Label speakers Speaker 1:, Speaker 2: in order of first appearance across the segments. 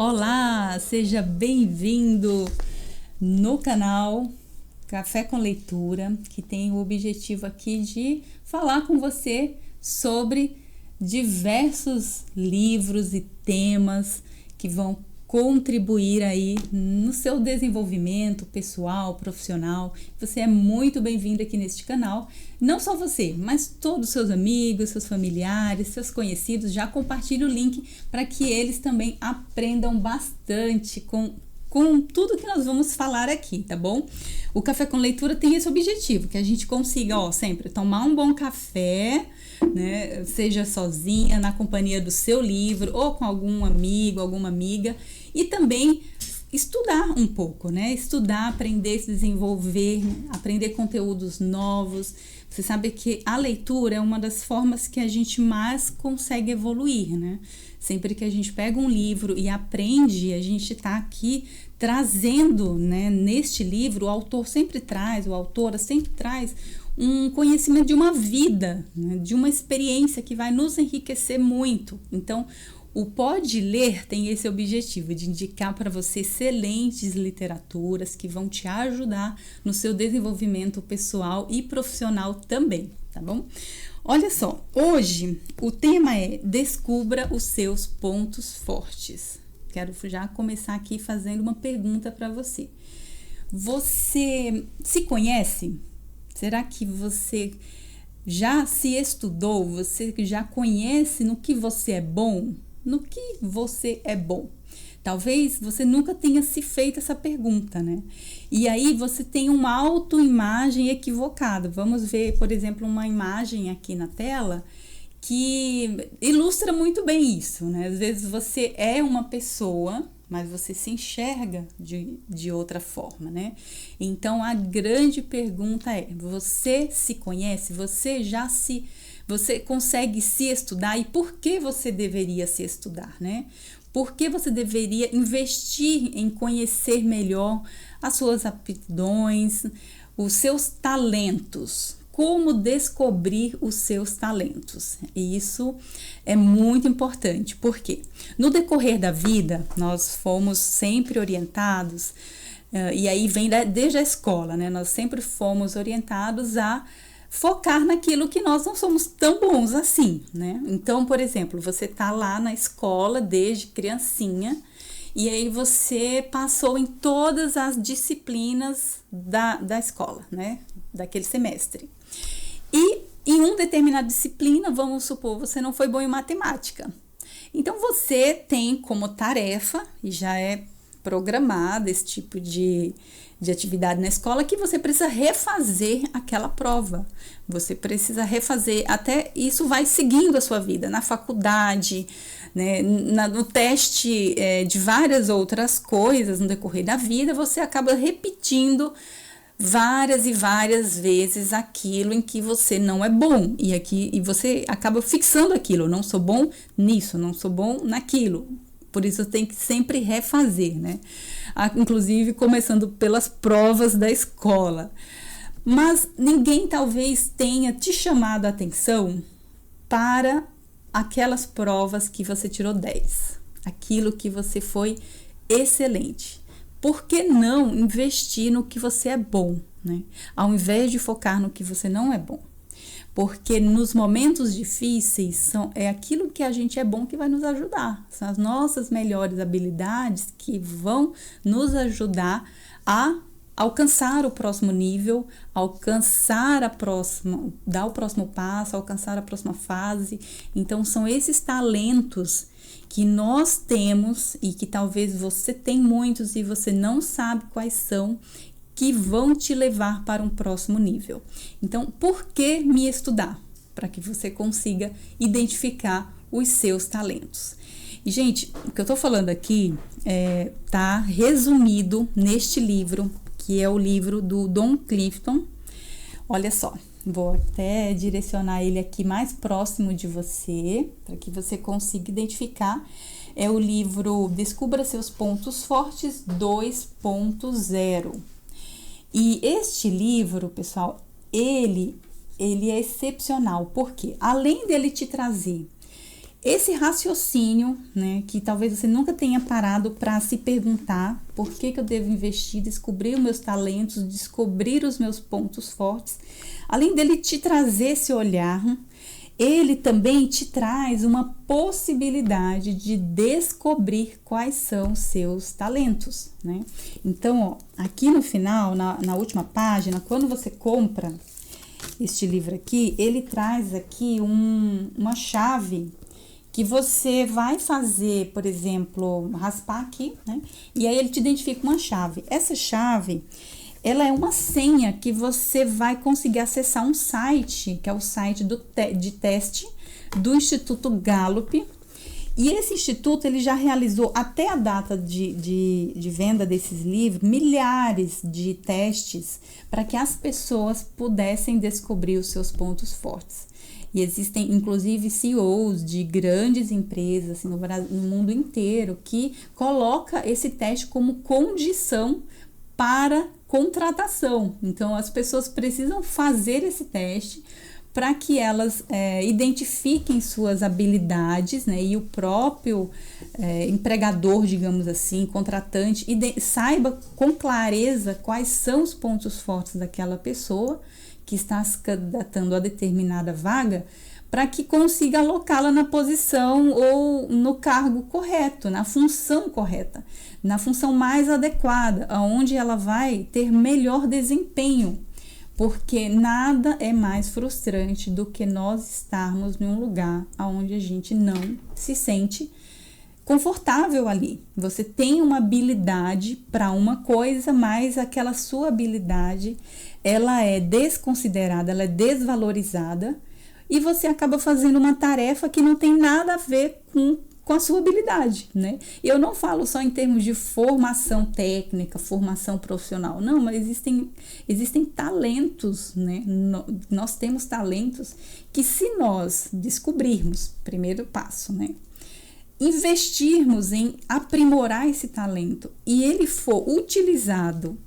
Speaker 1: Olá, seja bem-vindo no canal Café com Leitura, que tem o objetivo aqui de falar com você sobre diversos livros e temas que vão contribuir aí no seu desenvolvimento pessoal, profissional. Você é muito bem-vindo aqui neste canal. Não só você, mas todos os seus amigos, seus familiares, seus conhecidos. Já compartilhe o link para que eles também aprendam bastante com tudo que nós vamos falar aqui, tá bom? O Café com Leitura tem esse objetivo, que a gente consiga, sempre tomar um bom café, né? Seja sozinha, na companhia do seu livro, ou com algum amigo, alguma amiga, e também estudar um pouco, né? Estudar, aprender, se desenvolver, aprender conteúdos novos. Você sabe que a leitura é uma das formas que a gente mais consegue evoluir, né? Sempre que a gente pega um livro e aprende, a gente está aqui trazendo, né? Neste livro, o autora sempre traz um conhecimento de uma vida, né? De uma experiência que vai nos enriquecer muito. Então, o Pode Ler tem esse objetivo de indicar para você excelentes literaturas que vão te ajudar no seu desenvolvimento pessoal e profissional também, tá bom? Olha só, hoje o tema é Descubra os seus pontos fortes. Quero já começar aqui fazendo uma pergunta para você. Você se conhece? Será que você já se estudou? Você já conhece no que você é bom? No que você é bom? Talvez você nunca tenha se feito essa pergunta, né? E aí você tem uma autoimagem equivocada. Vamos ver, por exemplo, uma imagem aqui na tela que ilustra muito bem isso, né? Às vezes você é uma pessoa, mas você se enxerga de outra forma, né? Então, a grande pergunta é, você se conhece? Você consegue se estudar? E por que você deveria se estudar, né? Por que você deveria investir em conhecer melhor as suas aptidões, os seus talentos? Como descobrir os seus talentos? E isso é muito importante, porque no decorrer da vida, nós fomos sempre orientados, e aí vem desde a escola, né? Nós sempre fomos orientados a focar naquilo que nós não somos tão bons assim, né? Então, por exemplo, você tá lá na escola desde criancinha e aí você passou em todas as disciplinas da escola, né? Daquele semestre. E em uma determinada disciplina, vamos supor, você não foi bom em matemática. Então, você tem como tarefa, e já é programada esse tipo de atividade na escola, que você precisa refazer aquela prova. Você precisa refazer, até isso vai seguindo a sua vida, na faculdade, né, no teste de várias outras coisas no decorrer da vida, você acaba repetindo várias e várias vezes aquilo em que você não é bom, e você acaba fixando aquilo, eu não sou bom nisso, não sou bom naquilo. Por isso tem que sempre refazer, né? Inclusive começando pelas provas da escola. Mas ninguém talvez tenha te chamado a atenção para aquelas provas que você tirou 10. Aquilo que você foi excelente. Por que não investir no que você é bom, né? Ao invés de focar no que você não é bom? Porque nos momentos difíceis é aquilo que a gente é bom que vai nos ajudar. São as nossas melhores habilidades que vão nos ajudar a alcançar o próximo nível, dar o próximo passo, alcançar a próxima fase. Então, são esses talentos que nós temos e que talvez você tem muitos e você não sabe quais são, que vão te levar para um próximo nível. Então, por que me estudar? Para que você consiga identificar os seus talentos. E, gente, o que eu tô falando aqui tá resumido neste livro, que é o livro do Don Clifton. Olha só, vou até direcionar ele aqui mais próximo de você, para que você consiga identificar. É o livro Descubra Seus Pontos Fortes 2.0. E este livro, pessoal, ele é excepcional, porque além dele te trazer esse raciocínio, né, que talvez você nunca tenha parado para se perguntar por que eu devo investir, descobrir os meus talentos, descobrir os meus pontos fortes, além dele te trazer esse olhar, ele também te traz uma possibilidade de descobrir quais são os seus talentos, né? Então, ó, aqui no final, na última página, quando você compra este livro aqui, ele traz aqui uma chave que você vai fazer, por exemplo, raspar aqui, né? E aí ele te identifica uma chave. Essa chave, ela é uma senha que você vai conseguir acessar um site, que é o site de teste do Instituto Gallup. E esse instituto, ele já realizou, até a data de venda desses livros, milhares de testes para que as pessoas pudessem descobrir os seus pontos fortes. E existem, inclusive, CEOs de grandes empresas assim, no mundo inteiro que coloca esse teste como condição para contratação. Então, as pessoas precisam fazer esse teste para que elas identifiquem suas habilidades, né? E o próprio empregador, digamos assim, contratante, saiba com clareza quais são os pontos fortes daquela pessoa que está se candidatando a determinada vaga, para que consiga alocá-la na posição ou no cargo correto, na função correta, na função mais adequada, aonde ela vai ter melhor desempenho, porque nada é mais frustrante do que nós estarmos em um lugar onde a gente não se sente confortável ali. Você tem uma habilidade para uma coisa, mas aquela sua habilidade, ela é desconsiderada, ela é desvalorizada, e você acaba fazendo uma tarefa que não tem nada a ver com a sua habilidade, né? Eu não falo só em termos de formação técnica, formação profissional, não, mas existem talentos, né? Nós temos talentos que, se nós descobrirmos, primeiro passo, né? Investirmos em aprimorar esse talento e ele for utilizado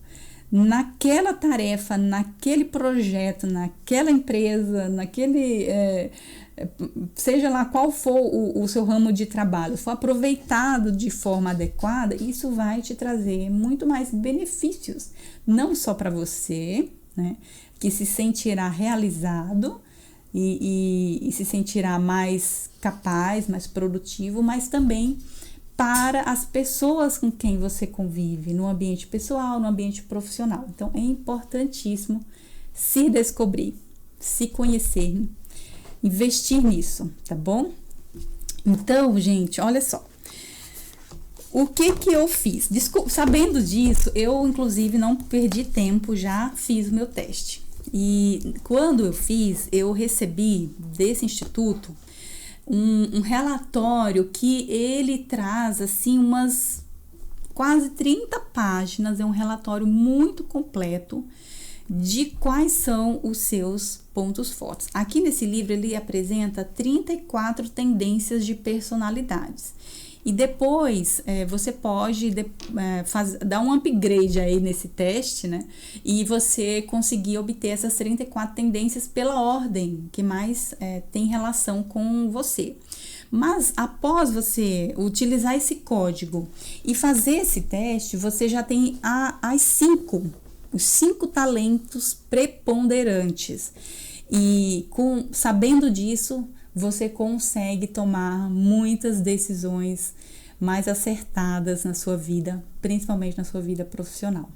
Speaker 1: naquela tarefa, naquele projeto, naquela empresa, seja lá qual for o seu ramo de trabalho, for aproveitado de forma adequada, isso vai te trazer muito mais benefícios, não só para você, né, que se sentirá realizado e se sentirá mais capaz, mais produtivo, mas também para as pessoas com quem você convive, no ambiente pessoal, no ambiente profissional. Então, é importantíssimo se descobrir, se conhecer, investir nisso, tá bom? Então, gente, olha só. O que eu fiz? Sabendo disso, eu, inclusive, não perdi tempo, já fiz o meu teste. E quando eu fiz, eu recebi desse instituto um relatório que ele traz assim umas quase 30 páginas, é um relatório muito completo de quais são os seus pontos fortes. Aqui nesse livro ele apresenta 34 tendências de personalidades. E depois você pode dar um upgrade aí nesse teste, né? E você conseguir obter essas 34 tendências pela ordem que mais tem relação com você. Mas após você utilizar esse código e fazer esse teste, você já tem os 5 talentos preponderantes. E sabendo disso, você consegue tomar muitas decisões mais acertadas na sua vida, principalmente na sua vida profissional.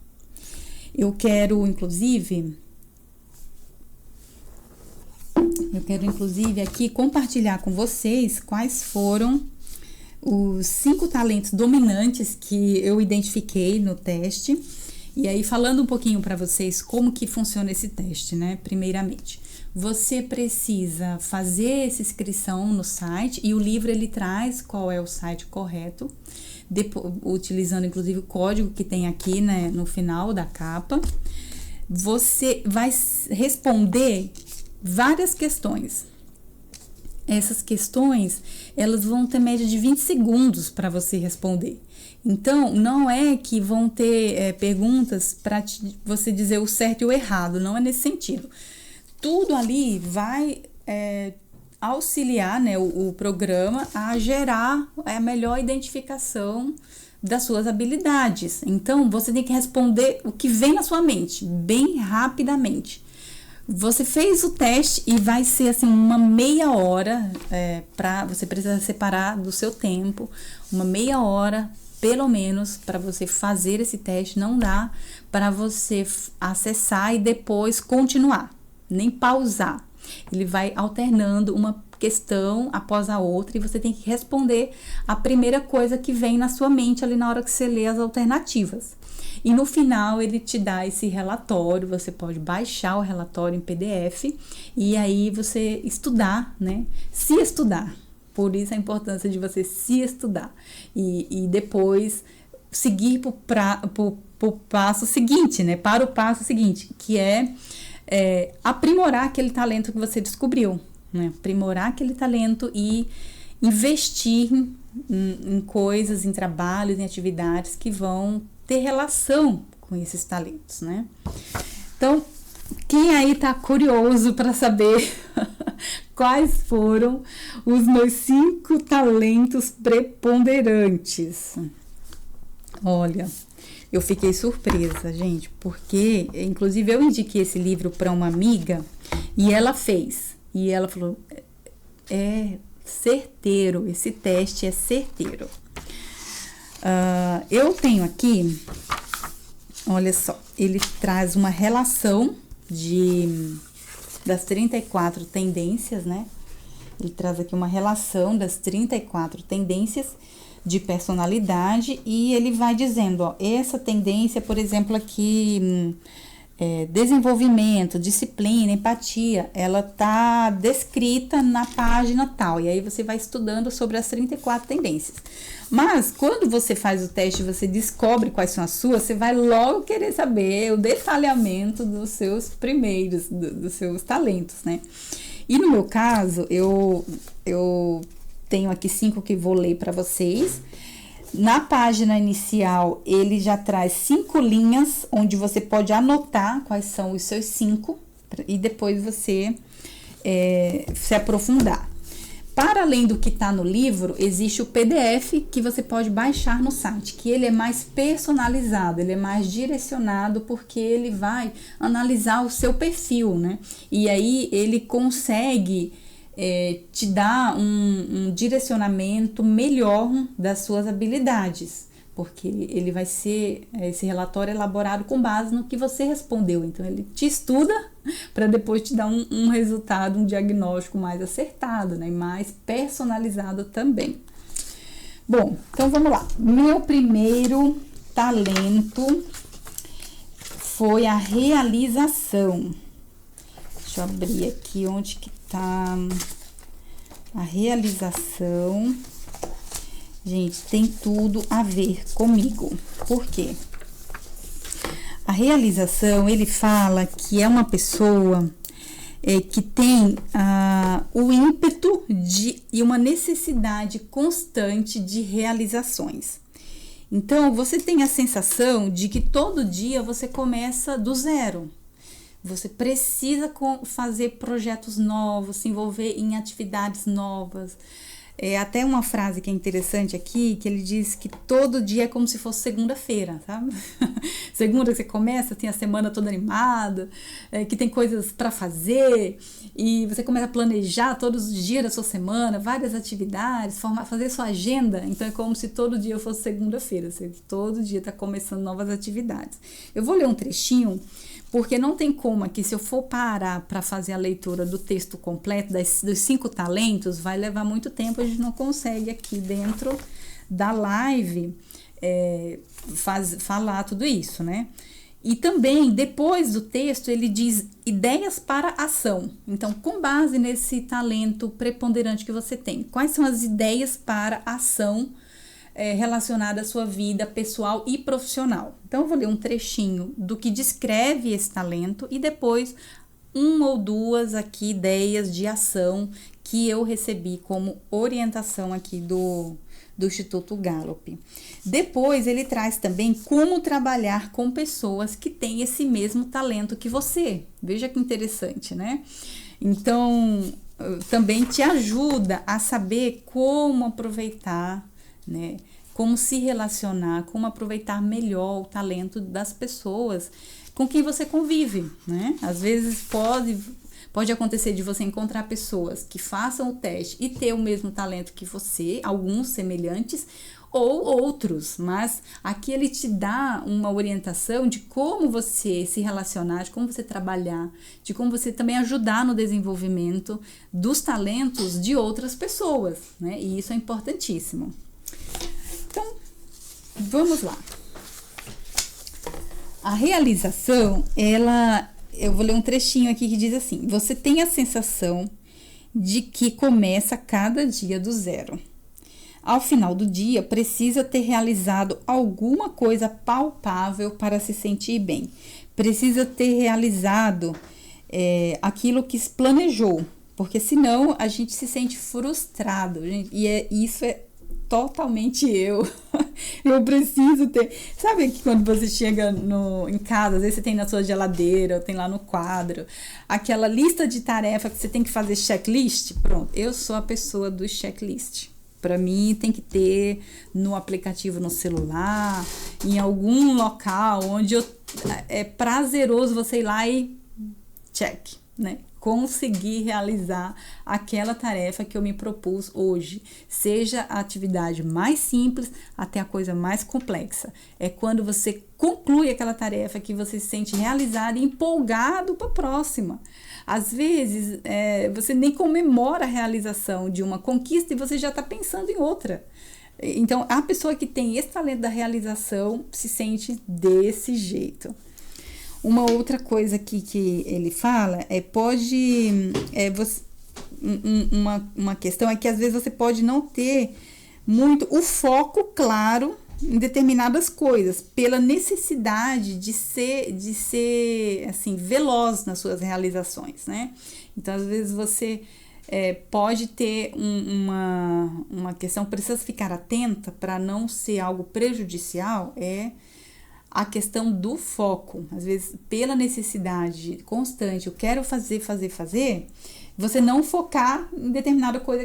Speaker 1: Eu quero, inclusive, aqui compartilhar com vocês quais foram os 5 talentos dominantes que eu identifiquei no teste. E aí, falando um pouquinho para vocês como que funciona esse teste, né? Primeiramente, você precisa fazer essa inscrição no site e o livro ele traz qual é o site correto, utilizando inclusive o código que tem aqui, né, no final da capa. Você vai responder várias questões. Essas questões, elas vão ter média de 20 segundos para você responder. Então, não é que vão ter perguntas para você dizer o certo e o errado, não é nesse sentido. Tudo ali vai auxiliar, né, o programa a gerar a melhor identificação das suas habilidades. Então, você tem que responder o que vem na sua mente, bem rapidamente. Você fez o teste e vai ser assim uma meia hora, você precisa separar do seu tempo, uma meia hora pelo menos para você fazer esse teste. Não dá para você acessar e depois continuar, nem pausar. Ele vai alternando uma questão após a outra e você tem que responder a primeira coisa que vem na sua mente ali na hora que você lê as alternativas. E no final ele te dá esse relatório, você pode baixar o relatório em PDF e aí você estudar, né? Se estudar. Por isso a importância de você se estudar e depois seguir pro passo seguinte, né? Para o passo seguinte, que é aprimorar aquele talento que você descobriu, né? Aprimorar aquele talento e investir em coisas, em trabalhos, em atividades que vão ter relação com esses talentos, né? Então, quem aí tá curioso para saber quais foram os meus 5 talentos preponderantes? Olha, eu fiquei surpresa, gente, porque inclusive eu indiquei esse livro para uma amiga e ela fez. E ela falou, é certeiro, esse teste é certeiro. Eu tenho aqui, olha só, ele traz uma relação das 34 tendências, né? Ele traz aqui uma relação das 34 tendências de personalidade e ele vai dizendo, ó, essa tendência, por exemplo, aqui, desenvolvimento, disciplina, empatia, ela tá descrita na página tal, e aí você vai estudando sobre as 34 tendências. Mas, quando você faz o teste, você descobre quais são as suas, você vai logo querer saber o detalhamento dos seus primeiros, dos seus talentos, né? E no meu caso, eu tenho aqui 5 que vou ler para vocês. Na página inicial, ele já traz 5 linhas, onde você pode anotar quais são os seus 5, e depois você se aprofundar. Para além do que está no livro, existe o PDF que você pode baixar no site, que ele é mais personalizado, ele é mais direcionado, porque ele vai analisar o seu perfil, né? E aí ele consegue te dar um direcionamento melhor das suas habilidades, porque ele vai ser, esse relatório elaborado com base no que você respondeu. Então, ele te estuda para depois te dar um resultado, um diagnóstico mais acertado, né? E mais personalizado também. Bom, então vamos lá. Meu primeiro talento foi a realização. Deixa eu abrir aqui onde que tá a realização. Gente, tem tudo a ver comigo. Por quê? A realização, ele fala que é uma pessoa que tem o ímpeto e uma necessidade constante de realizações. Então, você tem a sensação de que todo dia você começa do zero. Você precisa fazer projetos novos, se envolver em atividades novas. Até uma frase que é interessante aqui, que ele diz que todo dia é como se fosse segunda-feira, sabe? Segunda que você começa, tem a semana toda animada, que tem coisas para fazer, e você começa a planejar todos os dias da sua semana, várias atividades, fazer sua agenda. Então é como se todo dia fosse segunda-feira, todo dia está começando novas atividades. Eu vou ler um trechinho, porque não tem como aqui, se eu for parar para fazer a leitura do texto completo dos 5 talentos, vai levar muito tempo, a gente não consegue aqui dentro da live falar tudo isso, né? E também, depois do texto, ele diz ideias para ação. Então, com base nesse talento preponderante que você tem, quais são as ideias para ação relacionada à sua vida pessoal e profissional? Então, eu vou ler um trechinho do que descreve esse talento e depois 1 ou 2 aqui ideias de ação que eu recebi como orientação aqui do Instituto Gallup. Depois, ele traz também como trabalhar com pessoas que têm esse mesmo talento que você. Veja que interessante, né? Então, também te ajuda a saber como aproveitar, né? Como se relacionar, como aproveitar melhor o talento das pessoas com quem você convive, né? Às vezes pode acontecer de você encontrar pessoas que façam o teste e ter o mesmo talento que você, alguns semelhantes, ou outros, mas aqui ele te dá uma orientação de como você se relacionar, de como você trabalhar, de como você também ajudar no desenvolvimento dos talentos de outras pessoas, né? E isso é importantíssimo. Então, vamos lá. A realização, eu vou ler um trechinho aqui que diz assim: você tem a sensação de que começa cada dia do zero. Ao final do dia, precisa ter realizado alguma coisa palpável para se sentir bem. Precisa ter realizado aquilo que se planejou, porque senão a gente se sente frustrado. Isso é totalmente eu. Eu preciso ter. Sabe que quando você chega em casa, às vezes você tem na sua geladeira, ou tem lá no quadro, aquela lista de tarefas que você tem que fazer checklist? Pronto, eu sou a pessoa do checklist. Para mim, tem que ter no aplicativo no celular, em algum local onde é prazeroso você ir lá e check, né? Conseguir realizar aquela tarefa que eu me propus hoje, seja a atividade mais simples até a coisa mais complexa. É quando você conclui aquela tarefa que você se sente realizado e empolgado para a próxima. Às vezes, você nem comemora a realização de uma conquista e você já está pensando em outra. Então, a pessoa que tem esse talento da realização se sente desse jeito. Uma outra coisa aqui que ele fala uma questão é que às vezes você pode não ter muito o foco claro em determinadas coisas, pela necessidade de ser assim, veloz nas suas realizações, né? Então, às vezes você pode ter uma questão, precisa ficar atenta para não ser algo prejudicial, a questão do foco. Às vezes, pela necessidade constante, eu quero fazer, você não focar em determinada coisa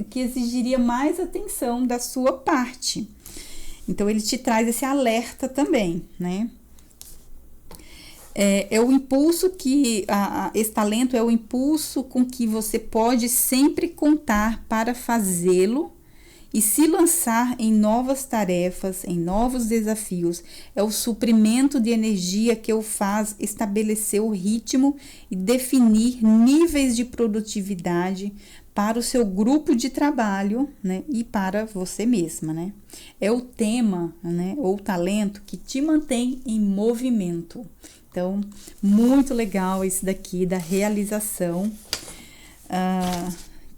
Speaker 1: que exigiria mais atenção da sua parte. Então, ele te traz esse alerta também, né? É o impulso que... esse talento é o impulso com que você pode sempre contar para fazê-lo e se lançar em novas tarefas, em novos desafios. É o suprimento de energia que o faz estabelecer o ritmo e definir níveis de produtividade para o seu grupo de trabalho, né, e para você mesma, né? É o tema, né, ou talento que te mantém em movimento. Então, muito legal esse daqui da realização,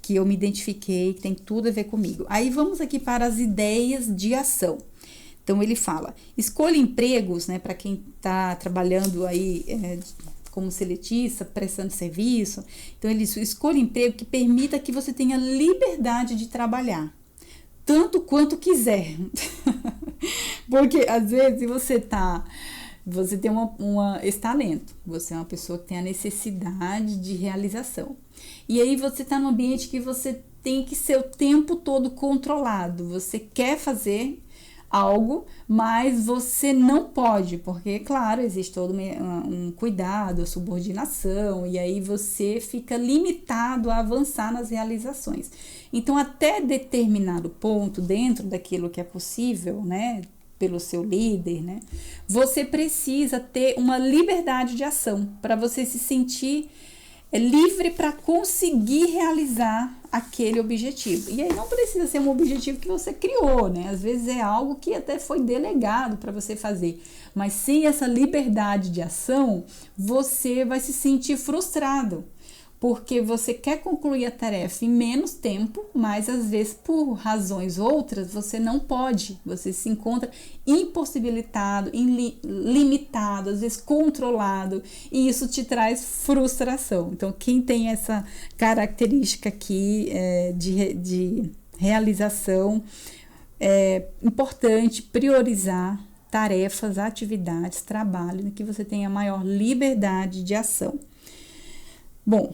Speaker 1: que eu me identifiquei, que tem tudo a ver comigo. Aí vamos aqui para as ideias de ação. Então ele fala: escolha empregos, né, para quem está trabalhando aí como seletista, prestando serviço. Então ele escolha emprego que permita que você tenha liberdade de trabalhar, tanto quanto quiser. Porque às vezes você tem esse talento, você é uma pessoa que tem a necessidade de realização. E aí você está num ambiente que você tem que ser o tempo todo controlado. Você quer fazer algo, mas você não pode, porque, claro, existe todo um cuidado, a subordinação, e aí você fica limitado a avançar nas realizações. Então, até determinado ponto, dentro daquilo que é possível, né, pelo seu líder, né, você precisa ter uma liberdade de ação para você se sentir livre para conseguir realizar aquele objetivo. E aí não precisa ser um objetivo que você criou, né? Às vezes é algo que até foi delegado para você fazer. Mas sem essa liberdade de ação, você vai se sentir frustrado, porque você quer concluir a tarefa em menos tempo, mas às vezes por razões outras você não pode, você se encontra impossibilitado, limitado, às vezes controlado, e isso te traz frustração. Então, quem tem essa característica aqui de realização, é importante priorizar tarefas, atividades, trabalho, em que você tenha maior liberdade de ação. Bom,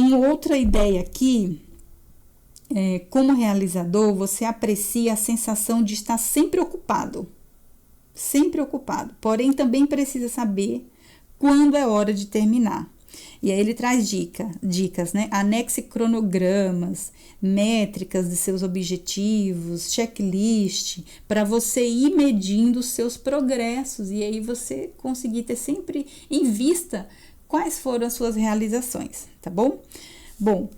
Speaker 1: Uma outra ideia aqui, como realizador, você aprecia a sensação de estar sempre ocupado, porém também precisa saber quando é hora de terminar. E aí ele traz dicas, né? Anexe cronogramas, métricas de seus objetivos, checklist, para você ir medindo os seus progressos e aí você conseguir ter sempre em vista quais foram as suas realizações, tá bom? Bom,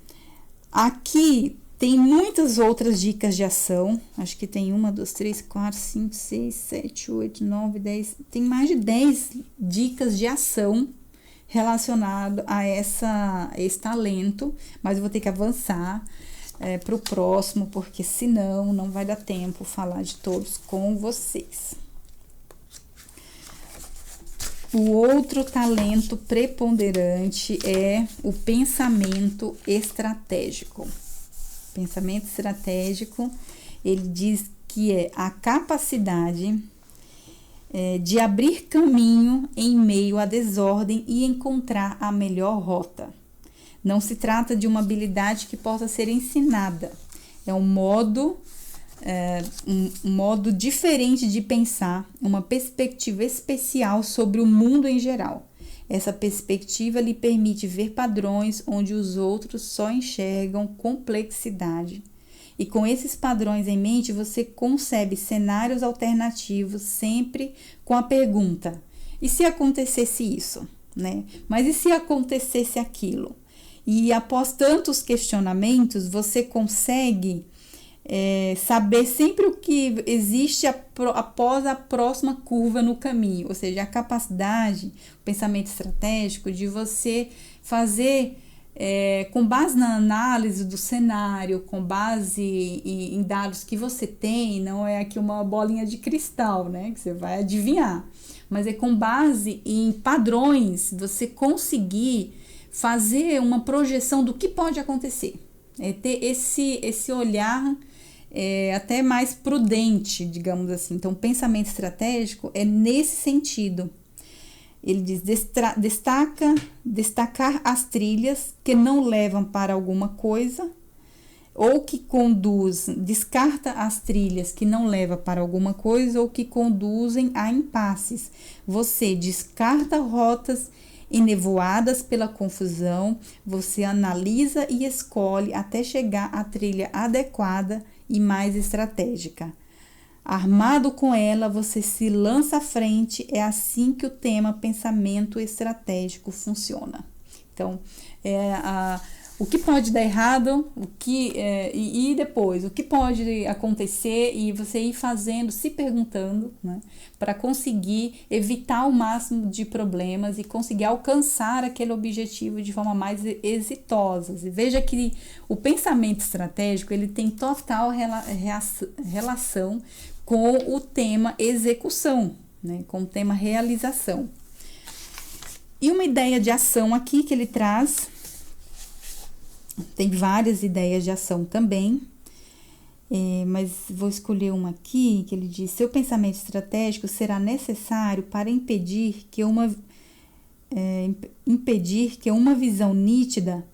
Speaker 1: aqui tem muitas outras dicas de ação, acho que tem 1, 2, 3, 4, 5, 6, 7, 8, 9, 10, tem mais de 10 dicas de ação relacionado a esse talento, mas eu vou ter que avançar para o próximo, porque senão não vai dar tempo falar de todos com vocês. O outro talento preponderante é o pensamento estratégico. Pensamento estratégico, ele diz que é a capacidade de abrir caminho em meio à desordem e encontrar a melhor rota. Não se trata de uma habilidade que possa ser ensinada. É um modo diferente de pensar, uma perspectiva especial sobre o mundo em geral. Essa perspectiva lhe permite ver padrões onde os outros só enxergam complexidade. E com esses padrões em mente, você concebe cenários alternativos sempre com a pergunta: e se acontecesse isso, né? Mas e se acontecesse aquilo? E após tantos questionamentos, você consegue saber sempre o que existe após a próxima curva no caminho. Ou seja, a capacidade, o pensamento estratégico de você fazer com base na análise do cenário, com base em dados que você tem, não é aqui uma bolinha de cristal, né, que você vai adivinhar, mas é com base em padrões, você conseguir fazer uma projeção do que pode acontecer, ter esse olhar até mais prudente, digamos assim. Então, pensamento estratégico é nesse sentido. Ele diz, destacar as trilhas que não levam para alguma coisa ou que descarta as trilhas que não levam para alguma coisa ou que conduzem a impasses. Você descarta rotas enevoadas pela confusão, você analisa e escolhe até chegar à trilha adequada e mais estratégica. Armado com ela, você se lança à frente. É assim que o tema pensamento estratégico funciona. Então, o que pode dar errado, e depois, o que pode acontecer, e você ir fazendo, se perguntando, né, para conseguir evitar o máximo de problemas e conseguir alcançar aquele objetivo de forma mais exitosa. E veja que o pensamento estratégico, ele tem total relação com o tema execução, né, com o tema realização. E uma ideia de ação aqui que ele traz, tem várias ideias de ação também, mas vou escolher uma aqui que ele diz: seu pensamento estratégico será necessário para impedir que uma visão nítida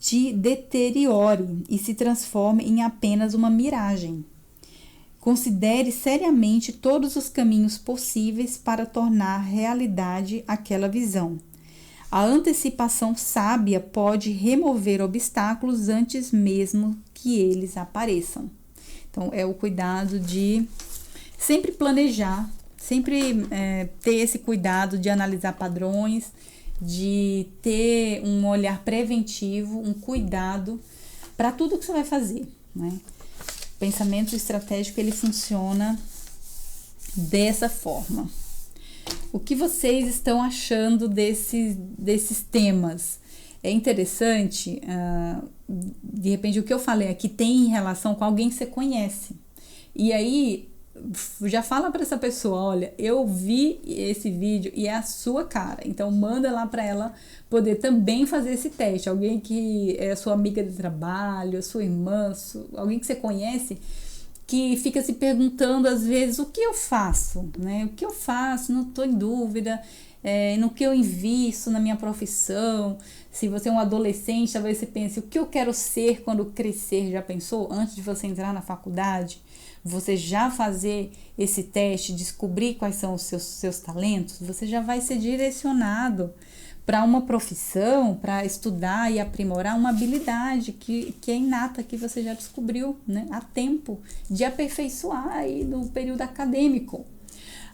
Speaker 1: te deteriore e se transforme em apenas uma miragem. Considere seriamente todos os caminhos possíveis para tornar realidade aquela visão. A antecipação sábia pode remover obstáculos antes mesmo que eles apareçam. Então, é o cuidado de sempre planejar, sempre ter esse cuidado de analisar padrões, de ter um olhar preventivo, um cuidado para tudo que você vai fazer, né? O pensamento estratégico, ele funciona dessa forma. O que vocês estão achando desses temas? É interessante, de repente, o que eu falei aqui tem relação com alguém que você conhece. E aí, já fala para essa pessoa: olha, eu vi esse vídeo e é a sua cara. Então, manda lá para ela poder também fazer esse teste. Alguém que é sua amiga de trabalho, sua irmã, alguém que você conhece, que fica se perguntando às vezes: o que eu faço, né? O que eu faço? Não estou em dúvida. no que eu invisto na minha profissão. Se você é um adolescente, talvez você pense, o que eu quero ser quando crescer? Já pensou? Antes de você entrar na faculdade, você já fazer esse teste, descobrir quais são os seus talentos, você já vai ser direcionado para uma profissão, para estudar e aprimorar uma habilidade que é inata, que você já descobriu, né, há tempo de aperfeiçoar aí no período acadêmico.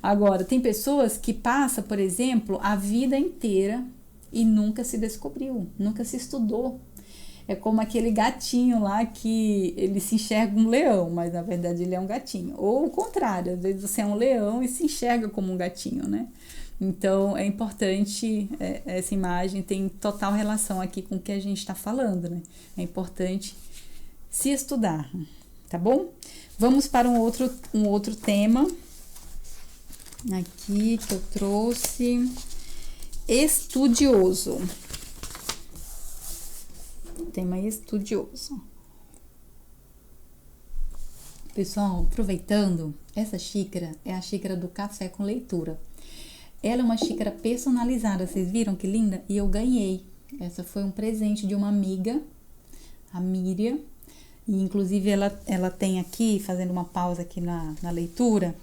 Speaker 1: Agora, tem pessoas que passam, por exemplo, a vida inteira e nunca se descobriu, nunca se estudou. É como aquele gatinho lá que ele se enxerga um leão, mas na verdade ele é um gatinho. Ou o contrário, às vezes você é um leão e se enxerga como um gatinho, né? Então, é importante, essa imagem tem total relação aqui com o que a gente está falando, né? É importante se estudar, tá bom? Vamos para um outro tema aqui que eu trouxe. Estudioso. Tema estudioso. Pessoal, aproveitando, essa xícara é a xícara do café com leitura. Ela é uma xícara personalizada, vocês viram que linda? E eu ganhei. Essa foi um presente de uma amiga, a Miriam. E inclusive ela tem aqui, fazendo uma pausa aqui na leitura,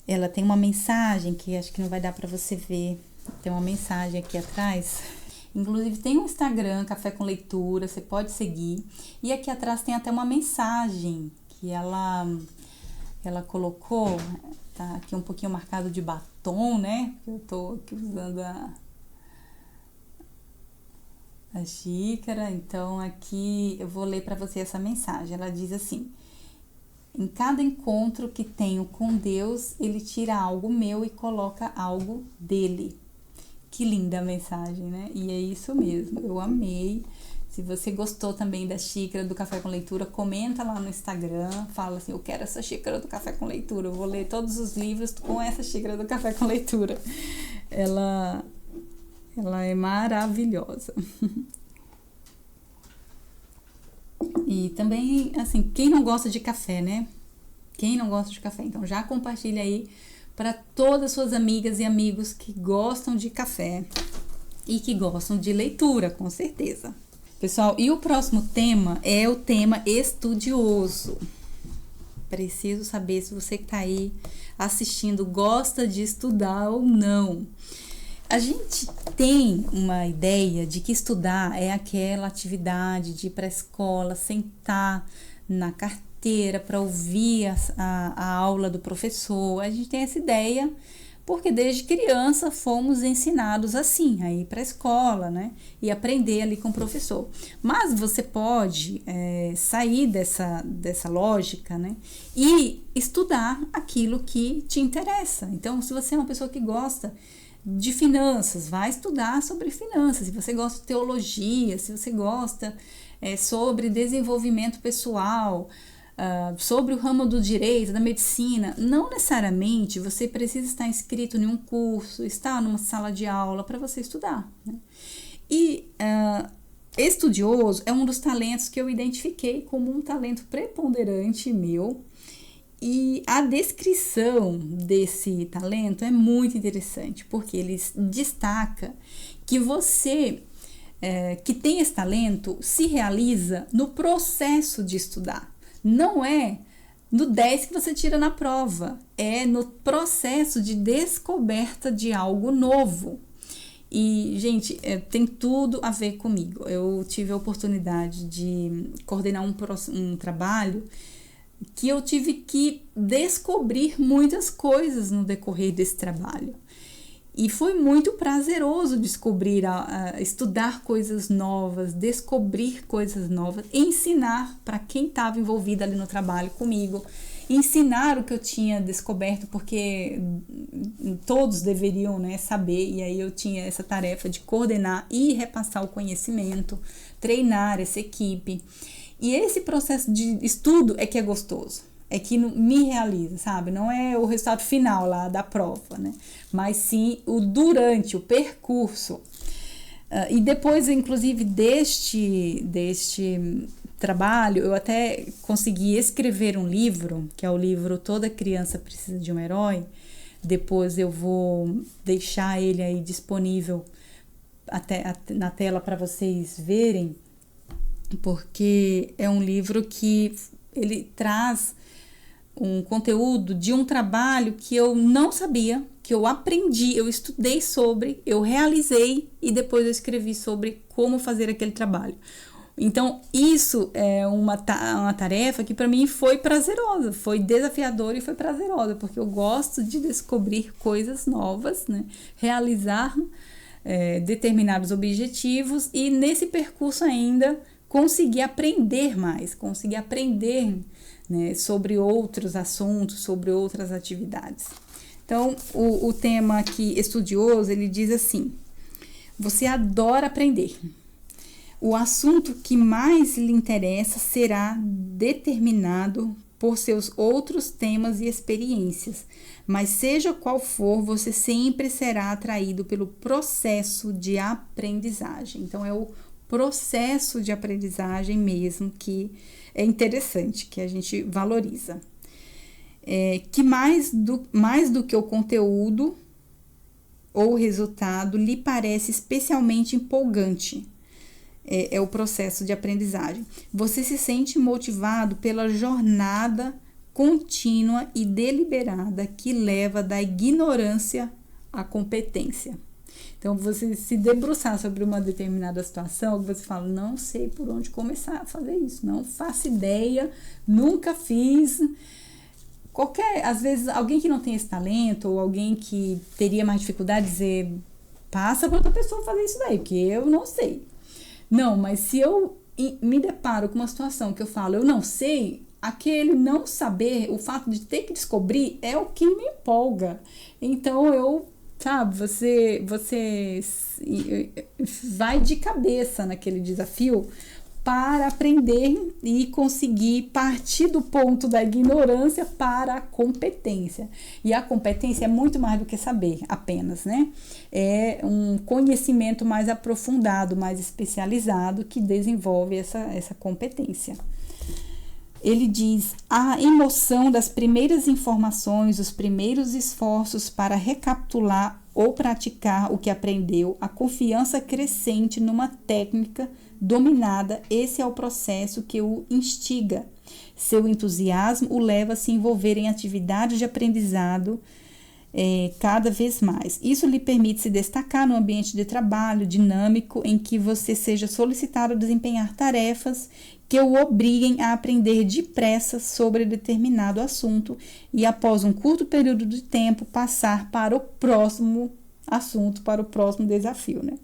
Speaker 1: ela tem uma mensagem que acho que não vai dar para você ver. Tem uma mensagem aqui atrás. Inclusive tem um Instagram, Café com Leitura, você pode seguir. E aqui atrás tem até uma mensagem que ela colocou. Tá aqui um pouquinho marcado de batom, né? Eu tô aqui usando a xícara. Então, aqui eu vou ler para você essa mensagem. Ela diz assim: em cada encontro que tenho com Deus, Ele tira algo meu e coloca algo dele. Que linda a mensagem, né? E é isso mesmo, eu amei. Se você gostou também da xícara do Café com Leitura, comenta lá no Instagram, fala assim, eu quero essa xícara do Café com Leitura, eu vou ler todos os livros com essa xícara do Café com Leitura. Ela é maravilhosa. E também, assim, quem não gosta de café, né? Quem não gosta de café? Então já compartilha aí para todas as suas amigas e amigos que gostam de café e que gostam de leitura, com certeza. Pessoal, e o próximo tema é o tema estudioso. Preciso saber se você que está aí assistindo gosta de estudar ou não. A gente tem uma ideia de que estudar é aquela atividade de ir para a escola, sentar na carteira para ouvir a aula do professor. A gente tem essa ideia porque desde criança fomos ensinados assim, a ir para a escola, né? E aprender ali com o professor. Mas você pode sair dessa lógica, né? E estudar aquilo que te interessa. Então, se você é uma pessoa que gosta de finanças, vai estudar sobre finanças. Se você gosta de teologia, se você gosta sobre desenvolvimento pessoal, sobre o ramo do direito, da medicina, não necessariamente você precisa estar inscrito em um curso, estar numa sala de aula para você estudar, né? E estudioso é um dos talentos que eu identifiquei como um talento preponderante meu. E a descrição desse talento é muito interessante, porque ele destaca que você que tem esse talento se realiza no processo de estudar. Não é no 10 que você tira na prova, é no processo de descoberta de algo novo. E, gente, tem tudo a ver comigo. Eu tive a oportunidade de coordenar um trabalho que eu tive que descobrir muitas coisas no decorrer desse trabalho. E foi muito prazeroso descobrir, estudar coisas novas, descobrir coisas novas, ensinar para quem estava envolvido ali no trabalho comigo, ensinar o que eu tinha descoberto, porque todos deveriam, né, saber, e aí eu tinha essa tarefa de coordenar e repassar o conhecimento, treinar essa equipe. E esse processo de estudo é que é gostoso, é que me realiza, sabe? Não é o resultado final lá da prova, né? Mas sim o durante, o percurso. E depois, inclusive, deste trabalho, eu até consegui escrever um livro, que é o livro Toda Criança Precisa de um Herói, Depois eu vou deixar ele aí disponível até na tela para vocês verem, porque é um livro que ele traz um conteúdo de um trabalho que eu não sabia, que eu aprendi, eu estudei sobre, eu realizei e depois eu escrevi sobre como fazer aquele trabalho. Então, isso é uma tarefa que para mim foi prazerosa, foi desafiadora e foi prazerosa, porque eu gosto de descobrir coisas novas, né? Realizar determinados objetivos e nesse percurso ainda conseguir aprender mais, conseguir aprender, né, sobre outros assuntos, sobre outras atividades. Então, o tema aqui estudioso, ele diz assim: você adora aprender. O assunto que mais lhe interessa será determinado por seus outros temas e experiências, mas seja qual for, você sempre será atraído pelo processo de aprendizagem. Então, é o processo de aprendizagem mesmo que é interessante, que a gente valoriza. Que mais do que o conteúdo ou o resultado lhe parece especialmente empolgante. É o processo de aprendizagem. Você se sente motivado pela jornada contínua e deliberada que leva da ignorância à competência. Então, você se debruçar sobre uma determinada situação, você fala, não sei por onde começar a fazer isso, não faço ideia, nunca fiz. Às vezes, alguém que não tem esse talento, ou alguém que teria mais dificuldade, dizer, passa para outra pessoa fazer isso daí, porque eu não sei. Não, mas se eu me deparo com uma situação que eu falo, eu não sei, aquele não saber, o fato de ter que descobrir é o que me empolga. Então, você vai de cabeça naquele desafio para aprender e conseguir partir do ponto da ignorância para a competência. E a competência é muito mais do que saber apenas, né? É um conhecimento mais aprofundado, mais especializado que desenvolve essa competência. Ele diz, a emoção das primeiras informações, os primeiros esforços para recapitular ou praticar o que aprendeu, a confiança crescente numa técnica dominada, esse é o processo que o instiga. Seu entusiasmo o leva a se envolver em atividades de aprendizado cada vez mais. Isso lhe permite se destacar no ambiente de trabalho dinâmico em que você seja solicitado a desempenhar tarefas que o obriguem a aprender depressa sobre determinado assunto e, após um curto período de tempo, passar para o próximo assunto, para o próximo desafio, né?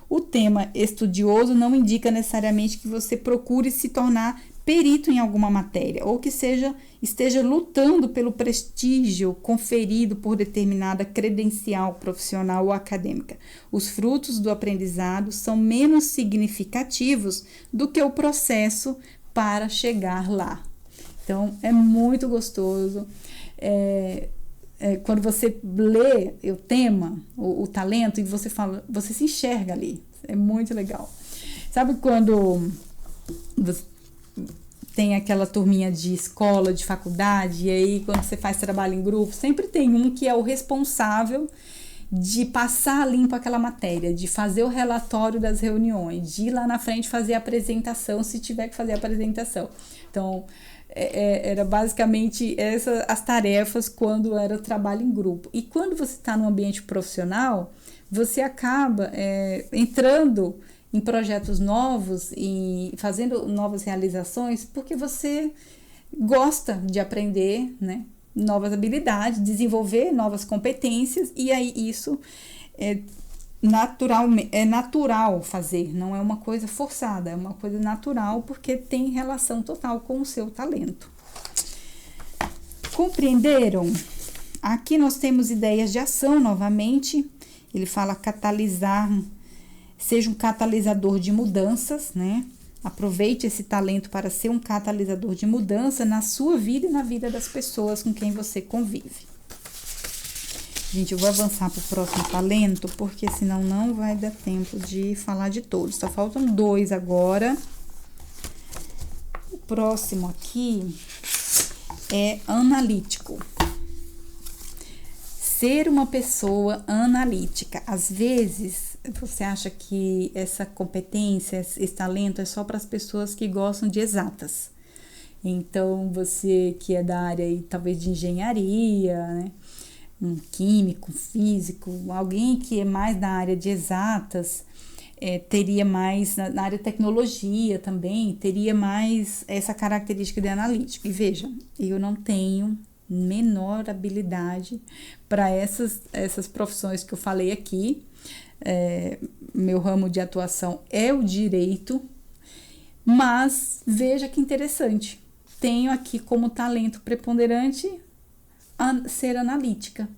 Speaker 1: O tema estudioso não indica necessariamente que você procure se tornar perito em alguma matéria ou que esteja lutando pelo prestígio conferido por determinada credencial profissional ou acadêmica. Os frutos do aprendizado são menos significativos do que o processo para chegar lá. Então, é muito gostoso. Quando você lê o tema, o talento, e você se enxerga ali. É muito legal. Sabe quando você tem aquela turminha de escola, de faculdade, e aí quando você faz trabalho em grupo, sempre tem um que é o responsável de passar limpo aquela matéria, de fazer o relatório das reuniões, de ir lá na frente fazer a apresentação, se tiver que fazer a apresentação. Então, era basicamente as tarefas quando era trabalho em grupo. E quando você está no ambiente profissional, você acaba entrando em projetos novos e fazendo novas realizações porque você gosta de aprender, né, novas habilidades, desenvolver novas competências, e aí isso é natural fazer, não é uma coisa forçada, é uma coisa natural porque tem relação total com o seu talento. Compreenderam? Aqui nós temos ideias de ação novamente. Ele fala catalisar, seja um catalisador de mudanças, né? Aproveite esse talento para ser um catalisador de mudança na sua vida e na vida das pessoas com quem você convive. Gente, eu vou avançar para o próximo talento, porque senão não vai dar tempo de falar de todos. Só faltam 2 agora. O próximo aqui é analítico. ser uma pessoa analítica. Às vezes, você acha que essa competência, esse talento é só para as pessoas que gostam de exatas. Então, você que é da área aí, talvez de engenharia, né? Um químico, físico, alguém que é mais da área de exatas, teria mais, na área de tecnologia também, teria mais essa característica de analítico. E veja, eu não tenho menor habilidade para essas profissões que eu falei aqui. Meu ramo de atuação é o direito, mas veja que interessante, tenho aqui como talento preponderante ser analítica.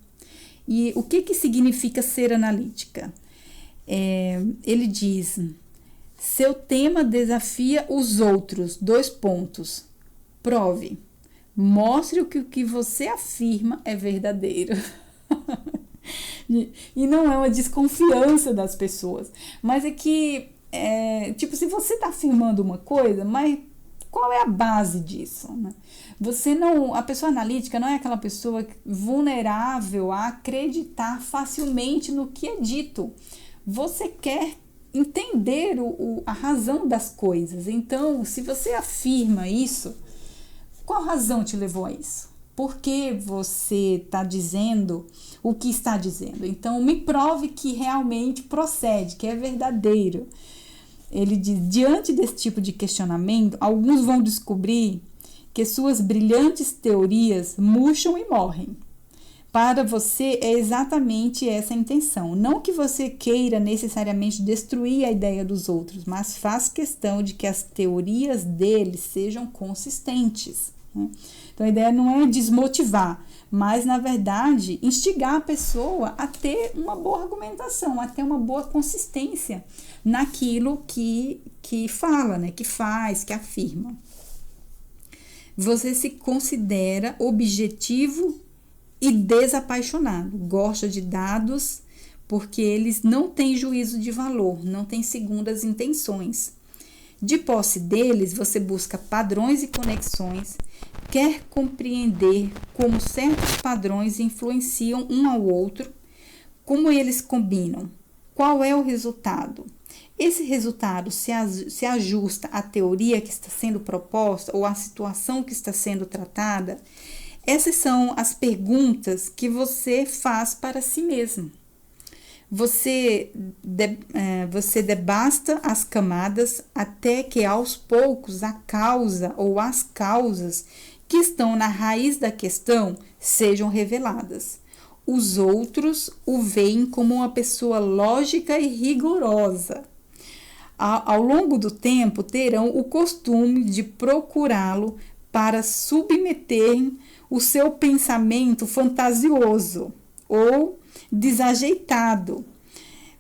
Speaker 1: E o que significa ser analítica? Ele diz: seu tema desafia os outros, prove, mostre o que você afirma é verdadeiro. E não é uma desconfiança das pessoas, mas é que, tipo, se você está afirmando uma coisa, mas qual é a base disso, né? A pessoa analítica não é aquela pessoa vulnerável a acreditar facilmente no que é dito. Você quer entender a razão das coisas. Então, se você afirma isso, qual razão te levou a isso? Por que você está dizendo o que está dizendo? Então, me prove que realmente procede, que é verdadeiro. Ele diz: diante desse tipo de questionamento, alguns vão descobrir que suas brilhantes teorias murcham e morrem. Para você é exatamente essa a intenção. Não que você queira necessariamente destruir a ideia dos outros, mas faz questão de que as teorias deles sejam consistentes, né? Então a ideia não é desmotivar, mas na verdade instigar a pessoa a ter uma boa argumentação, a ter uma boa consistência naquilo que fala, né? Que faz, que afirma. Você se considera objetivo e desapaixonado, gosta de dados porque eles não têm juízo de valor, não têm segundas intenções. De posse deles, você busca padrões e conexões, quer compreender como certos padrões influenciam um ao outro, como eles combinam, qual é o resultado. Esse resultado se ajusta à teoria que está sendo proposta ou à situação que está sendo tratada. Essas são as perguntas que você faz para si mesmo. Você debasta as camadas até que aos poucos a causa ou as causas que estão na raiz da questão sejam reveladas. Os outros o veem como uma pessoa lógica e rigorosa. Ao longo do tempo, terão o costume de procurá-lo para submeter o seu pensamento fantasioso ou desajeitado,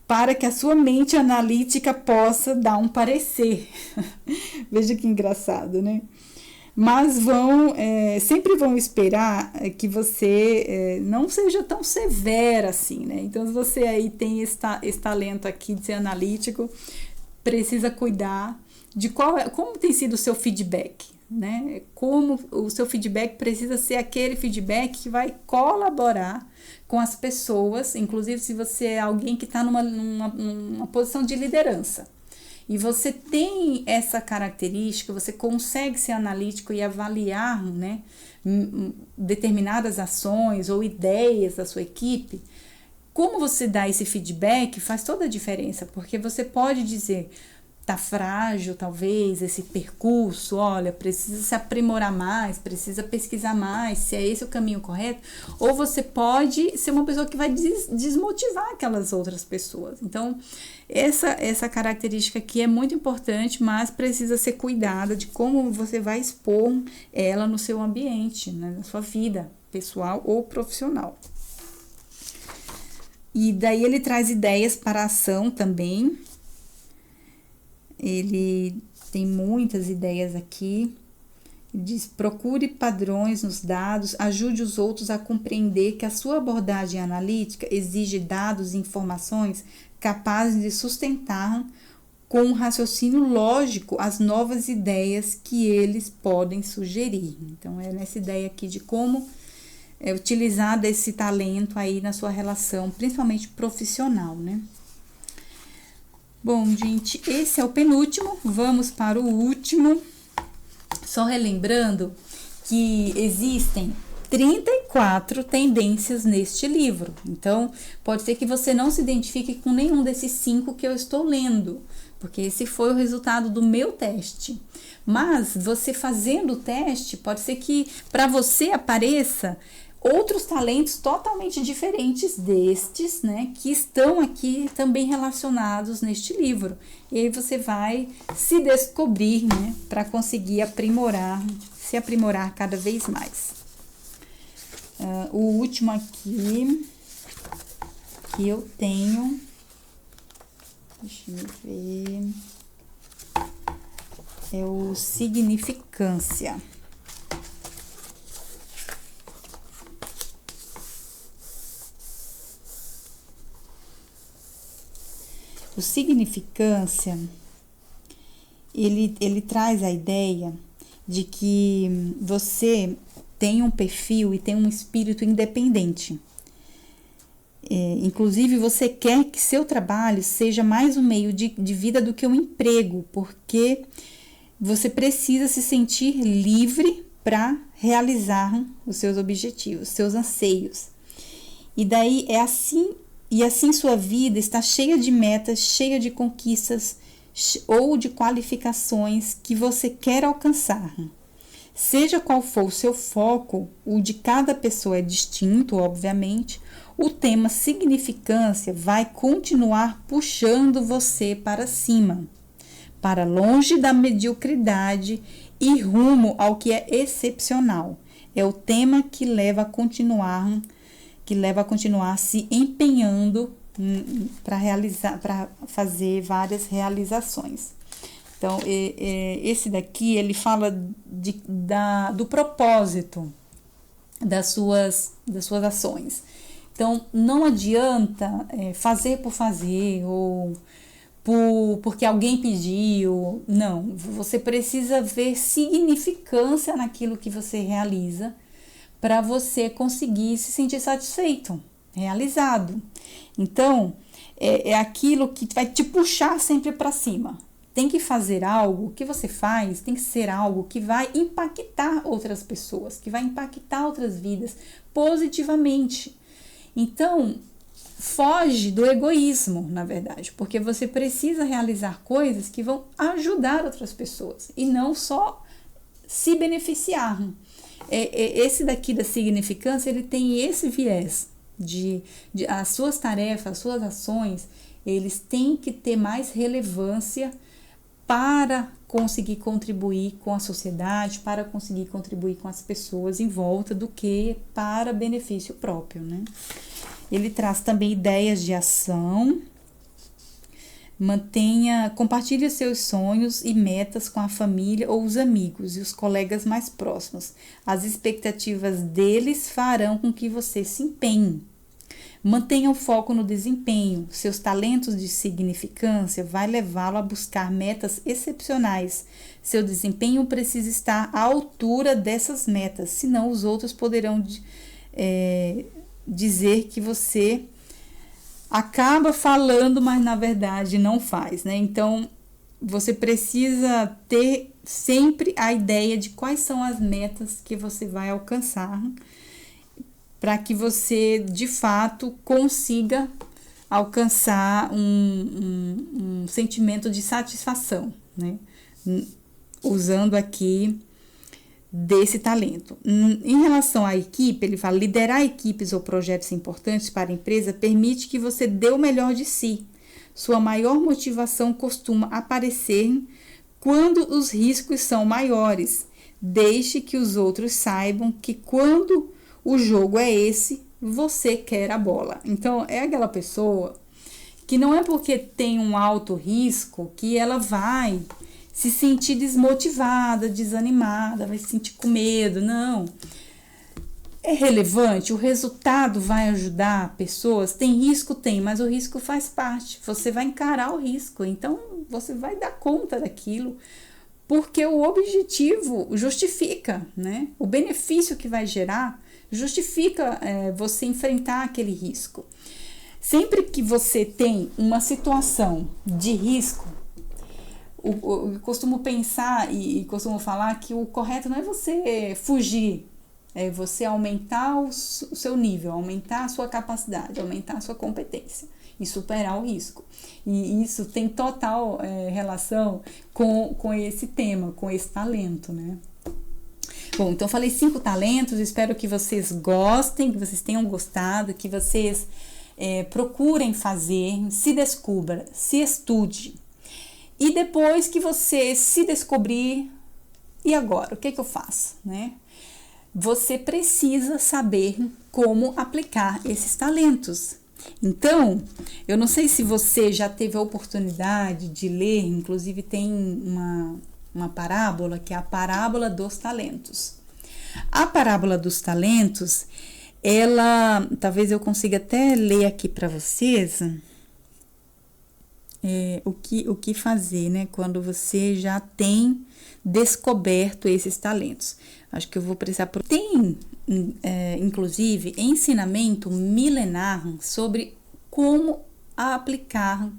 Speaker 1: para que a sua mente analítica possa dar um parecer. Veja que engraçado, né? Mas sempre vão esperar que você não seja tão severa assim, né? Então, se você aí tem esse talento aqui de ser analítico, precisa cuidar de como tem sido o seu feedback, né? Como o seu feedback precisa ser aquele feedback que vai colaborar com as pessoas, inclusive se você é alguém que está numa posição de liderança e você tem essa característica, você consegue ser analítico e avaliar, né, determinadas ações ou ideias da sua equipe. Como você dá esse feedback faz toda a diferença, porque você pode dizer: tá frágil talvez esse percurso, olha, precisa se aprimorar mais, precisa pesquisar mais, se é esse o caminho correto. Ou você pode ser uma pessoa que vai desmotivar aquelas outras pessoas. Então, essa característica aqui é muito importante, mas precisa ser cuidada de como você vai expor ela no seu ambiente, né, na sua vida pessoal ou profissional. E daí ele traz ideias para a ação também. Ele tem muitas ideias aqui. Ele diz: procure padrões nos dados, ajude os outros a compreender que a sua abordagem analítica exige dados e informações capazes de sustentar com um raciocínio lógico as novas ideias que eles podem sugerir. Então, é nessa ideia aqui de como utilizar desse talento aí na sua relação, principalmente profissional, né? Bom, gente, esse é o penúltimo, vamos para o último. Só relembrando que existem 34 tendências neste livro. Então, pode ser que você não se identifique com nenhum desses 5 que eu estou lendo, porque esse foi o resultado do meu teste. Mas você fazendo o teste, pode ser que para você apareça outros talentos totalmente diferentes destes, né, que estão aqui também relacionados neste livro. E aí você vai se descobrir, né, para conseguir se aprimorar cada vez mais. O último aqui que eu tenho, deixa eu ver, é o significância. O significância, ele traz a ideia de que você tem um perfil e tem um espírito independente. Inclusive, você quer que seu trabalho seja mais um meio de vida do que um emprego, porque você precisa se sentir livre para realizar os seus objetivos, seus anseios. E daí é assim. E assim sua vida está cheia de metas, cheia de conquistas ou de qualificações que você quer alcançar. Seja qual for o seu foco, o de cada pessoa é distinto, obviamente, o tema significância vai continuar puxando você para cima, para longe da mediocridade e rumo ao que é excepcional. É o tema que leva a continuar se empenhando para fazer várias realizações. Então, esse daqui, ele fala do propósito das suas ações. Então, não adianta fazer por fazer ou porque alguém pediu. Não, você precisa ver significância naquilo que você realiza, para você conseguir se sentir satisfeito, realizado. Então, é aquilo que vai te puxar sempre para cima. Tem que fazer algo, o que você faz tem que ser algo que vai impactar outras pessoas, que vai impactar outras vidas positivamente. Então, foge do egoísmo, na verdade, porque você precisa realizar coisas que vão ajudar outras pessoas e não só se beneficiar. Esse daqui da significância, ele tem esse viés de as suas tarefas, as suas ações, eles têm que ter mais relevância para conseguir contribuir com a sociedade, para conseguir contribuir com as pessoas em volta, do que para benefício próprio, né? Ele traz também ideias de ação. Compartilhe seus sonhos e metas com a família ou os amigos e os colegas mais próximos. As expectativas deles farão com que você se empenhe. Mantenha o foco no desempenho. Seus talentos de significância vai levá-lo a buscar metas excepcionais. Seu desempenho precisa estar à altura dessas metas, senão os outros poderão dizer que você acaba falando, mas na verdade não faz, né? Então, você precisa ter sempre a ideia de quais são as metas que você vai alcançar, para que você, de fato, consiga alcançar um sentimento de satisfação, né? Usando aqui desse talento. Em relação à equipe, ele fala: liderar equipes ou projetos importantes para a empresa permite que você dê o melhor de si. Sua maior motivação costuma aparecer quando os riscos são maiores. Deixe que os outros saibam que quando o jogo é esse, você quer a bola. Então, é aquela pessoa que não é porque tem um alto risco que ela vai se sentir desmotivada, desanimada, vai se sentir com medo. Não. É relevante, o resultado vai ajudar pessoas. Tem risco? Tem, mas o risco faz parte. Você vai encarar o risco, então você vai dar conta daquilo, porque o objetivo justifica, né? O benefício que vai gerar justifica você enfrentar aquele risco. Sempre que você tem uma situação de risco, eu costumo pensar e costumo falar que o correto não é você fugir, é você aumentar o seu nível, aumentar a sua capacidade, aumentar a sua competência e superar o risco. E isso tem total relação com esse tema, com esse talento, né? Bom, então falei 5 talentos, espero que vocês gostem, que vocês tenham gostado, que vocês procurem fazer, se descubra, se estude. E depois que você se descobrir, e agora? O que eu faço, né? Você precisa saber como aplicar esses talentos. Então, eu não sei se você já teve a oportunidade de ler, inclusive tem uma parábola, que é a parábola dos talentos. A parábola dos talentos, ela, talvez eu consiga até ler aqui para vocês o que fazer, né, quando você já tem descoberto esses talentos. Acho que eu vou precisar... Tem, inclusive, ensinamento milenar sobre como aplicar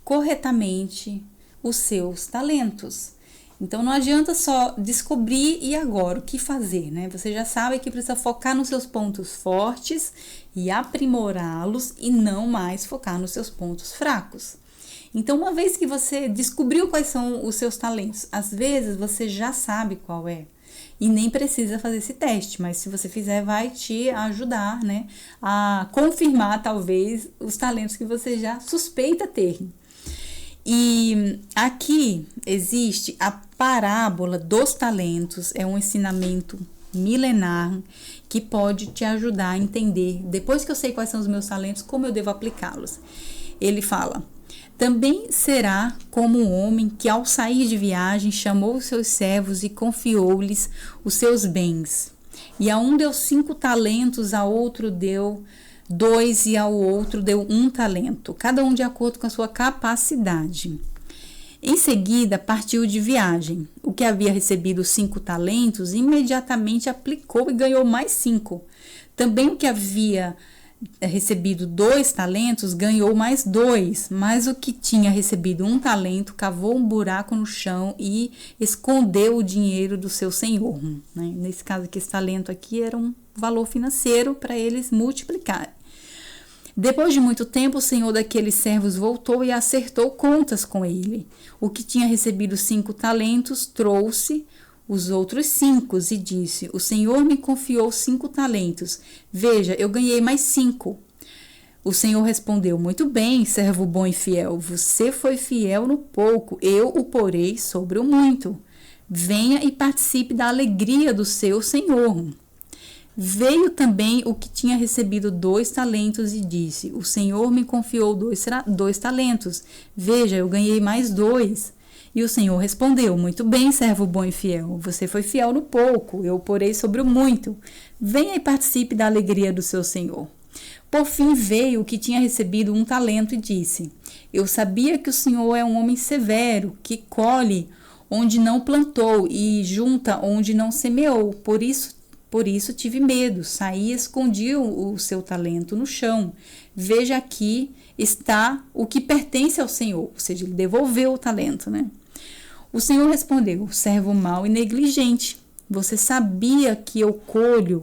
Speaker 1: corretamente os seus talentos. Então, não adianta só descobrir e agora o que fazer, né? Você já sabe que precisa focar nos seus pontos fortes e aprimorá-los e não mais focar nos seus pontos fracos. Então, uma vez que você descobriu quais são os seus talentos, às vezes você já sabe qual é e nem precisa fazer esse teste, mas se você fizer, vai te ajudar, né, a confirmar, talvez, os talentos que você já suspeita ter. E aqui existe a parábola dos talentos, é um ensinamento milenar que pode te ajudar a entender, depois que eu sei quais são os meus talentos, como eu devo aplicá-los. Ele fala: também será como um homem que, ao sair de viagem, chamou os seus servos e confiou-lhes os seus bens. E a um deu 5 talentos, a outro deu 2 e ao outro deu 1 talento, cada um de acordo com a sua capacidade. Em seguida, partiu de viagem. O que havia recebido 5 talentos, imediatamente aplicou e ganhou mais 5. Também o que havia recebido 2 talentos, ganhou mais 2, mas o que tinha recebido 1 talento, cavou um buraco no chão e escondeu o dinheiro do seu senhor, né? Nesse caso aqui, esse talento aqui era um valor financeiro para eles multiplicarem. Depois de muito tempo, o senhor daqueles servos voltou e acertou contas com ele. O que tinha recebido 5 talentos trouxe os outros 5 e disse: o senhor me confiou 5 talentos. Veja, eu ganhei mais 5. O senhor respondeu: muito bem, servo bom e fiel. Você foi fiel no pouco, eu o porei sobre o muito. Venha e participe da alegria do seu senhor. Veio também o que tinha recebido 2 talentos e disse: o senhor me confiou 2 talentos. Veja, eu ganhei mais 2. E o senhor respondeu: muito bem, servo bom e fiel. Você foi fiel no pouco, eu o porei sobre o muito. Venha e participe da alegria do seu senhor. Por fim veio o que tinha recebido 1 talento e disse: eu sabia que o senhor é um homem severo, que colhe onde não plantou e junta onde não semeou. Por isso tive medo, saí e escondi o seu talento no chão. Veja, aqui está o que pertence ao Senhor. Ou seja, ele devolveu o talento, né? O Senhor respondeu: servo mau e negligente, você sabia que eu colho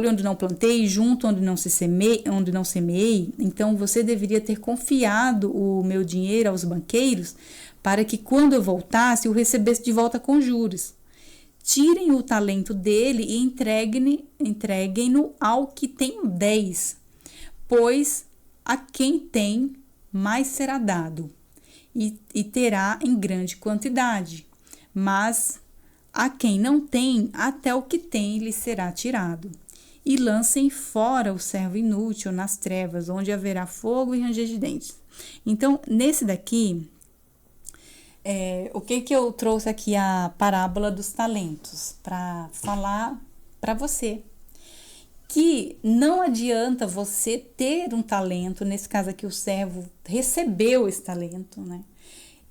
Speaker 1: onde não plantei e junto onde não semeei? Então você deveria ter confiado o meu dinheiro aos banqueiros, para que quando eu voltasse, o recebesse de volta com juros. Tirem o talento dele e entreguem-no ao que tem 10, pois a quem tem, mais será dado, e terá em grande quantidade. Mas a quem não tem, até o que tem lhe será tirado. E lancem fora o servo inútil nas trevas, onde haverá fogo e ranger de dentes. Então, nesse daqui... o que eu trouxe aqui, a parábola dos talentos, para falar para você que não adianta você ter um talento, nesse caso aqui o servo recebeu esse talento, né,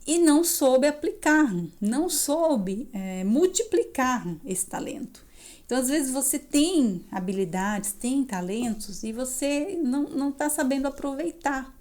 Speaker 1: e não soube aplicar, não soube multiplicar esse talento. Então, às vezes você tem habilidades, tem talentos e você não está sabendo aproveitar.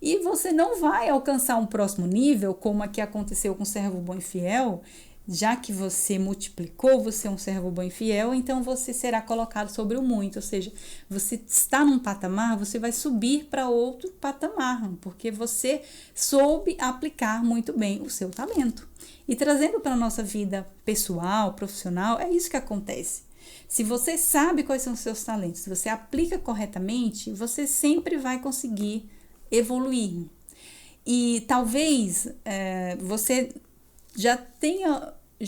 Speaker 1: E você não vai alcançar um próximo nível, como aqui aconteceu com o servo bom e fiel, já que você multiplicou, você é um servo bom e fiel, então você será colocado sobre o muito, ou seja, você está num patamar, você vai subir para outro patamar, porque você soube aplicar muito bem o seu talento. E trazendo para a nossa vida pessoal, profissional, é isso que acontece. Se você sabe quais são os seus talentos, se você aplica corretamente, você sempre vai conseguir evoluir. E talvez você já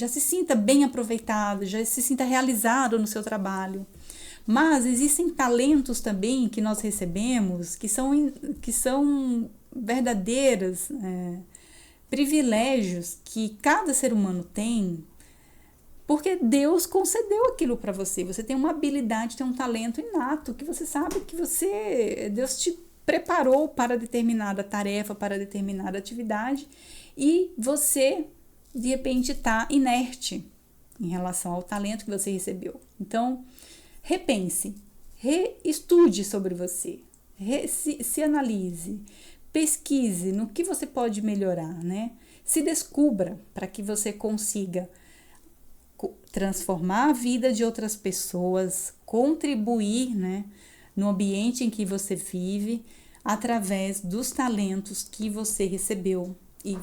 Speaker 1: se sinta bem aproveitado, já se sinta realizado no seu trabalho. Mas existem talentos também que nós recebemos que são verdadeiros privilégios que cada ser humano tem, porque Deus concedeu aquilo para você. Você tem uma habilidade, tem um talento inato, que você sabe que Deus te preparou para determinada tarefa, para determinada atividade, e você de repente está inerte em relação ao talento que você recebeu. Então, repense, estude sobre você, se analise, pesquise no que você pode melhorar, né? Se descubra para que você consiga transformar a vida de outras pessoas, contribuir, né, no ambiente em que você vive, através dos talentos que você recebeu e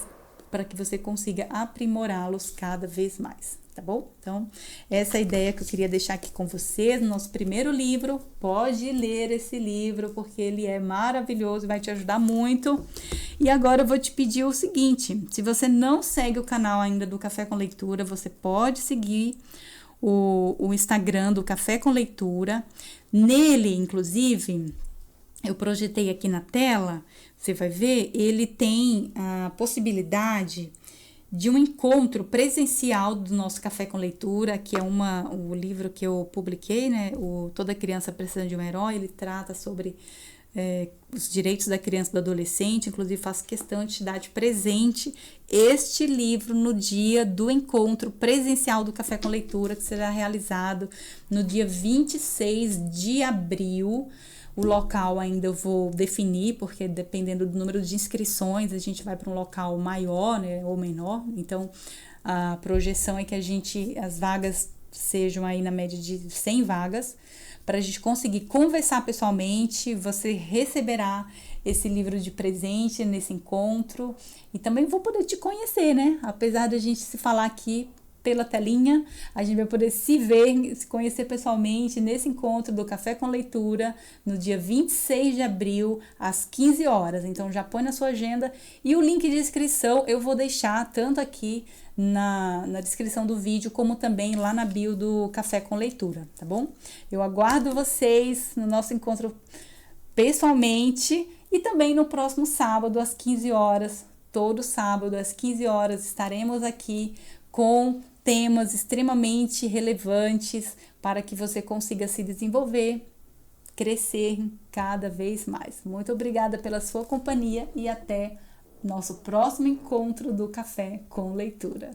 Speaker 1: para que você consiga aprimorá-los cada vez mais, tá bom? Então, essa é a ideia que eu queria deixar aqui com vocês no nosso primeiro livro. Pode ler esse livro, porque ele é maravilhoso e vai te ajudar muito. E agora eu vou te pedir o seguinte, se você não segue o canal ainda do Café com Leitura, você pode seguir o Instagram do Café com Leitura. Nele, inclusive, eu projetei aqui na tela, você vai ver, ele tem a possibilidade de um encontro presencial do nosso Café com Leitura, que é o livro que eu publiquei, né? Toda Criança Precisa de um Herói. Ele trata sobre os direitos da criança e do adolescente. Inclusive, faço questão de te dar de presente este livro no dia do encontro presencial do Café com Leitura, que será realizado no dia 26 de abril. O local ainda eu vou definir, porque dependendo do número de inscrições, a gente vai para um local maior, né, ou menor. Então, a projeção é que as vagas sejam aí na média de 100 vagas, para a gente conseguir conversar pessoalmente. Você receberá esse livro de presente nesse encontro e também vou poder te conhecer, né? Apesar de a gente se falar aqui pela telinha, a gente vai poder se ver, se conhecer pessoalmente nesse encontro do Café com Leitura, no dia 26 de abril, às 15 horas. Então, já põe na sua agenda, e o link de inscrição eu vou deixar tanto aqui na descrição do vídeo, como também lá na bio do Café com Leitura, tá bom? Eu aguardo vocês no nosso encontro pessoalmente e também no próximo sábado, às 15 horas. Todo sábado, às 15 horas, estaremos aqui com temas extremamente relevantes para que você consiga se desenvolver, crescer cada vez mais. Muito obrigada pela sua companhia e até nosso próximo encontro do Café com Leitura.